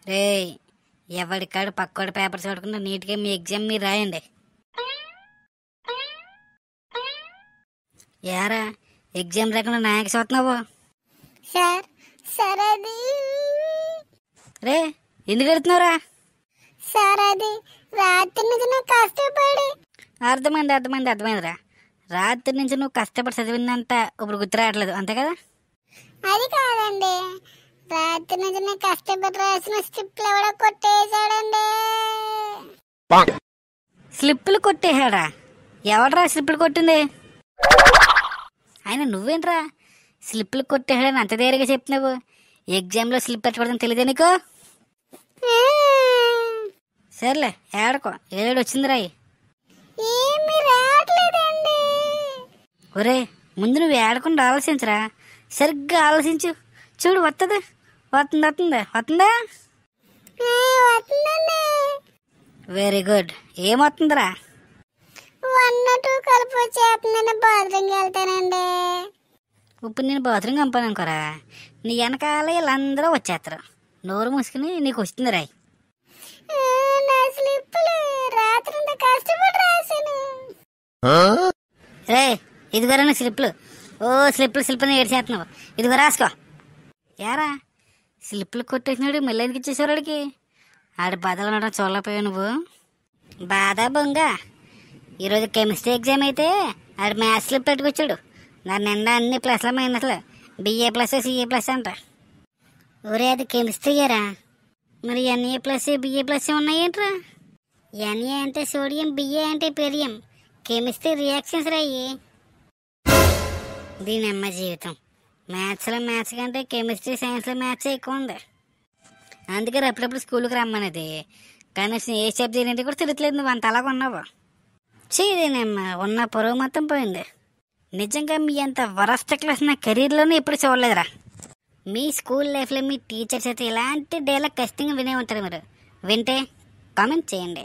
రే ఎవడికాడు పక్కోడి paper చూడకుండా నీట్గా మీ exam మీరు రాయండి. యారా ఎగ్జామ్ రాకుండా నాయకు చూస్తున్నావు? సార్ సార్ అది రే ఎందుకు ఎడుతున్నావురా? సార్ అది రాత్రి నుంచి నువ్వు కష్టపడి. అర్థమైందిరా. రాత్రి నుంచి నువ్వు కష్టపడి చదివిందంతా ఇప్పుడు గుర్తు రావట్లేదు అంతే కదా? అది కాదండి, రాత్రి నుంచి నేను కష్టపడి రాసిన స్లిప్లు ఎవడో కొట్టేశాడండి. స్లిప్పులు కొట్టేశాడా? ఎవడరా స్లిప్పులు కొట్టింది? ఆయన నువ్వేంట్రా స్లిప్పులు కొట్టేశాడని అంత ధైర్యంగా చెప్తున్నావు? ఎగ్జామ్లో స్లిప్ పెట్టబడదని తెలియదే నీకు? సర్లే ఏడకో, ఏడు వచ్చింది రాయి. ఏమి రావట్లేదండి. ఒరే ముందు నువ్వు ఏడకుండా ఆలోచించరా, సరిగ్గా ఆలోచించు. చూడు వస్తుందా? Very good. ఏమవుతుందిరా? 1 2 కలిపి వచ్చేస్తుందండి. బాత్రూమ్కి వెళ్తానండి. ఇప్పుడు నేను బాత్రూమ్ పంపాను అనుకోరా, నీ వెనకాల వీళ్ళందరూ వచ్చేస్తారు. నోరు మూసుకుని నీకు వస్తుంది రాయి. నా స్లిప్పులు రాత్రి కష్టపడి రాశాను. రే ఇదిగోరా నీ స్లిప్లు. స్లిప్లు ఏడ్చేస్తున్నావు. ఇదిగో రాసుకో. యారా స్లిప్లు కొట్టేసినాడు మళ్ళీ ఎందుకు ఇచ్చేసారు వాడికి? ఆడి బాధలు ఉండడం చూడలేకపోయావు నువ్వు. బాధ బొంగ. ఈరోజు కెమిస్ట్రీ ఎగ్జామ్ అయితే ఆడు మ్యాథ్స్ స్లిప్ పెట్టుకొచ్చాడు. దాని నిండా అన్ని ప్లస్ల మైనస్లు, BA+ CA+ అంట. ఒరే అది కెమిస్ట్రీ అయ్యారా, మరి NA+ BA+ ఉన్నాయేంట్రా? NA అంటే సోడియం, BA అంటే పెరియం. కెమిస్ట్రీ రియాక్షన్స్ రాయి. దీని అమ్మ జీవితం. మ్యాథ్స్లో మ్యాథ్స్ కంటే కెమిస్ట్రీ సైన్స్లో మ్యాథ్స్ ఎక్కువ ఉంది. అందుకే అప్పుడప్పుడు స్కూల్కి రమ్మనేది. కనీసం ఏ సబ్జెక్ట్ ఏంటి కూడా తిరగట్లేదు. నువ్వు అంత అలాగ ఉన్నావు. చేయదేనమ్మా, ఉన్న పొరుగు మొత్తం పోయింది. నిజంగా మీ అంత వరస్ట్ క్లాస్ నా కెరీర్లోనే ఎప్పుడు చూడలేదురా. మీ స్కూల్ లైఫ్లో మీ టీచర్స్ అయితే ఇలాంటి డైలాగ్ ఖచ్చితంగా వినే ఉంటారు. మీరు వింటే కామెంట్ చేయండి.